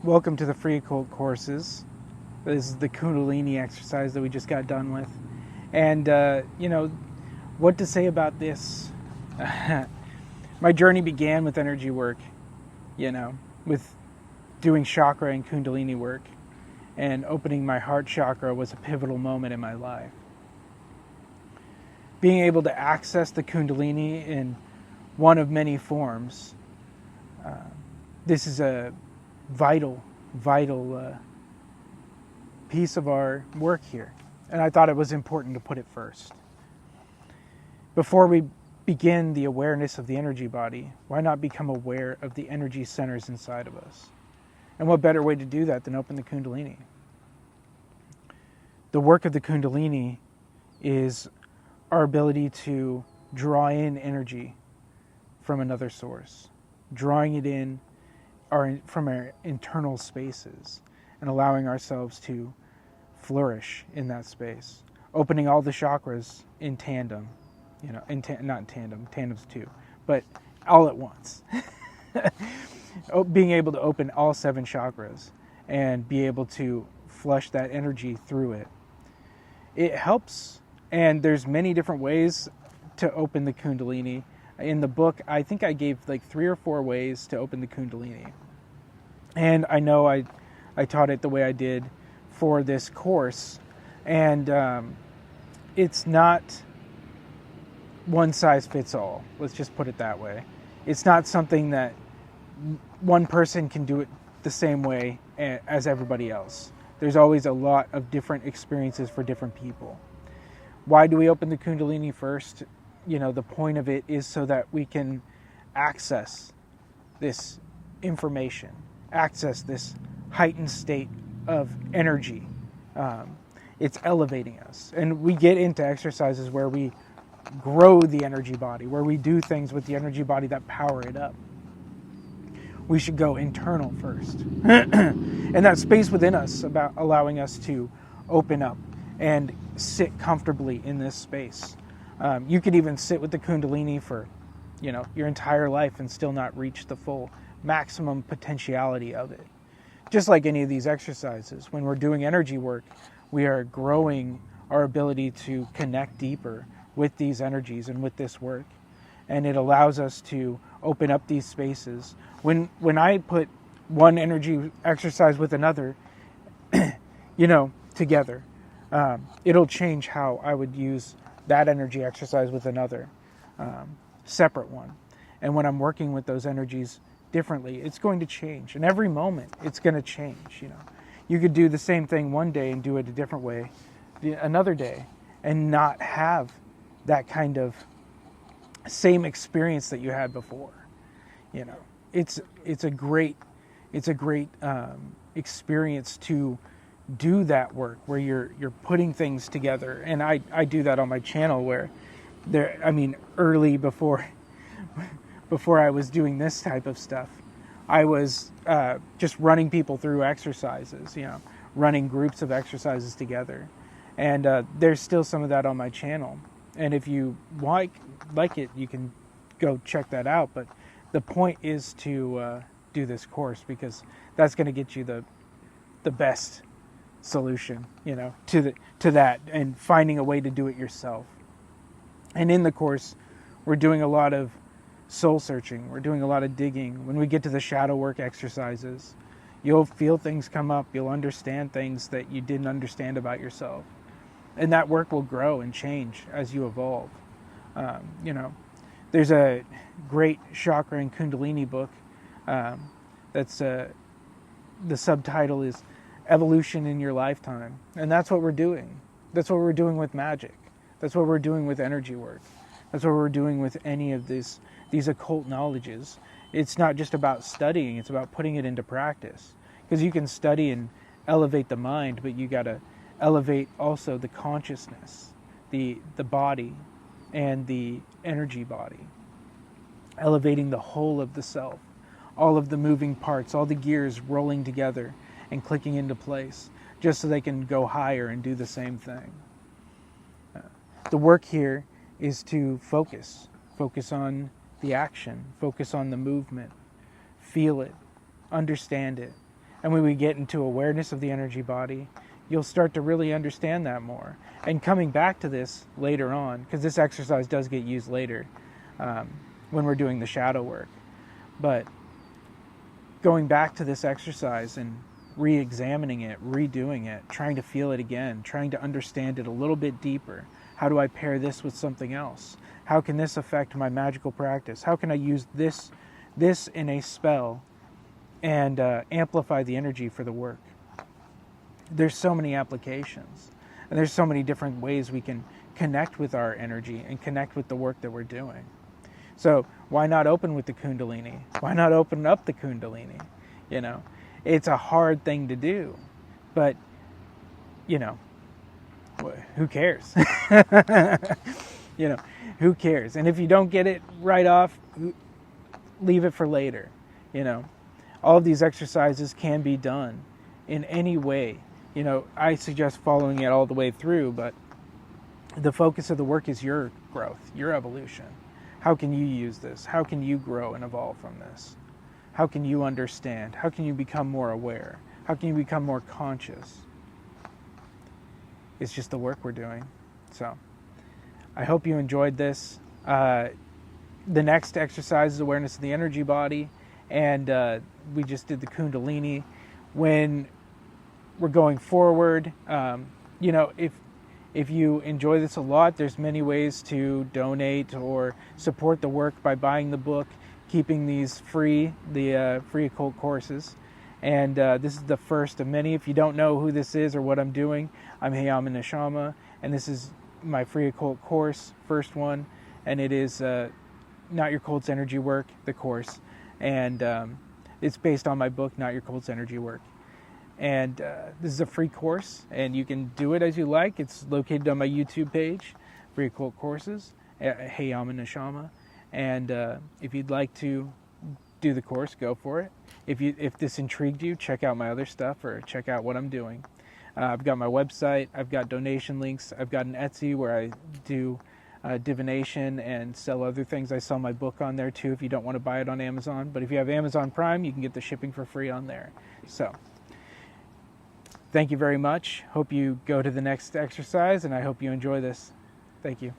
Welcome to the free occult courses. This is the Kundalini exercise that we just got done with. And, what to say about this? My journey began with energy work, with doing chakra and Kundalini work. And opening my heart chakra was a pivotal moment in my life. Being able to access the Kundalini in one of many forms, this is a vital piece of our work here. And I thought it was important to put it first. Before we begin the awareness of the energy body, why not become aware of the energy centers inside of us? And what better way to do that than open the Kundalini? The work of the Kundalini is our ability to draw in energy from another source, drawing it in from our internal spaces and allowing ourselves to flourish in that space, opening all the chakras in tandem, not in tandem, tandem's two, but all at once. Being able to open all 7 chakras and be able to flush that energy through it. It helps, and there's many different ways to open the Kundalini. In the book, I think I gave like 3 or 4 ways to open the Kundalini. And I know I taught it the way I did for this course. And it's not one size fits all. Let's just put it that way. It's not something that one person can do it the same way as everybody else. There's always a lot of different experiences for different people. Why do we open the Kundalini first? The point of it is so that we can access this information, access this heightened state of energy. It's elevating us. And we get into exercises where we grow the energy body, where we do things with the energy body that power it up. We should go internal first. And that space within us, about allowing us to open up and sit comfortably in this space. You could even sit with the Kundalini for, your entire life and still not reach the full maximum potentiality of it. Just like any of these exercises, when we're doing energy work, we are growing our ability to connect deeper with these energies and with this work. And it allows us to open up these spaces. When I put one energy exercise with another, together, it'll change how I would use that energy exercise with another separate one. And when I'm working with those energies differently, it's going to change. And every moment, it's going to change. You could do the same thing one day and do it a different way another day, and not have that kind of same experience that you had before. It's a great experience to do that work where you're putting things together. And I do that on my channel where early before I was doing this type of stuff, I was just running people through exercises, running groups of exercises together. And there's still some of that on my channel. And if you like it, you can go check that out. But the point is to do this course, because that's going to get you the best solution, to that, and finding a way to do it yourself. And in the course, we're doing a lot of soul searching. We're doing a lot of digging. When we get to the shadow work exercises, you'll feel things come up. You'll understand things that you didn't understand about yourself. And that work will grow and change as you evolve. There's a great chakra and Kundalini book that's the subtitle is Evolution in Your Lifetime. And that's what we're doing. That's what we're doing with magic. That's what we're doing with energy work. That's what we're doing with any of these occult knowledges. It's not just about studying, it's about putting it into practice. Because you can study and elevate the mind, but you got to elevate also the consciousness, the body, and the energy body. Elevating the whole of the self, all of the moving parts, all the gears rolling together and clicking into place, just so they can go higher and do the same thing. The work here is to focus on the action, focus on the movement, feel it, understand it, And when we get into awareness of the energy body, you'll start to really understand that more. And coming back to this later on, because this exercise does get used later when we're doing the shadow work, but going back to this exercise and re-examining it, redoing it, trying to feel it again, trying to understand it a little bit deeper. How do I pair this with something else? How can this affect my magical practice? How can I use this in a spell and amplify the energy for the work? There's so many applications, and there's so many different ways we can connect with our energy and connect with the work that we're doing. So why not open with the Kundalini? Why not open up the Kundalini? You know, it's a hard thing to do, but you know, who cares? You know, who cares? And if you don't get it right off, leave it for later. You know, all of these exercises can be done in any way. You know, I suggest following it all the way through, but the focus of the work is your growth, your evolution. How can you use this? How can you grow and evolve from this? How can you understand? How can you become more aware? How can you become more conscious? It's just the work we're doing. So I hope you enjoyed this. The next exercise is awareness of the energy body, and we just did the Kundalini. When we're going forward, you know, if you enjoy this a lot, there's many ways to donate or support the work by buying the book, keeping these free, the free occult courses. And this is the first of many. If you don't know who this is or what I'm doing, I'm Hayama Neshama, and this is my free occult course, first one, and it is Not Your Cult's Energy Work, the course. And it's based on my book, Not Your Cult's Energy Work. And this is a free course, and you can do it as you like. It's located on my YouTube page, Free Occult Courses, Hayama Neshama. And if you'd like to do the course, go for it. If this intrigued you, check out my other stuff or check out what I'm doing. I've got my website, I've got donation links, I've got an Etsy where I do divination and sell other things. I sell my book on there too if you don't want to buy it on Amazon. But if you have Amazon Prime, you can get the shipping for free on there. So thank you very much. Hope you go to the next exercise, and I hope you enjoy this. Thank you.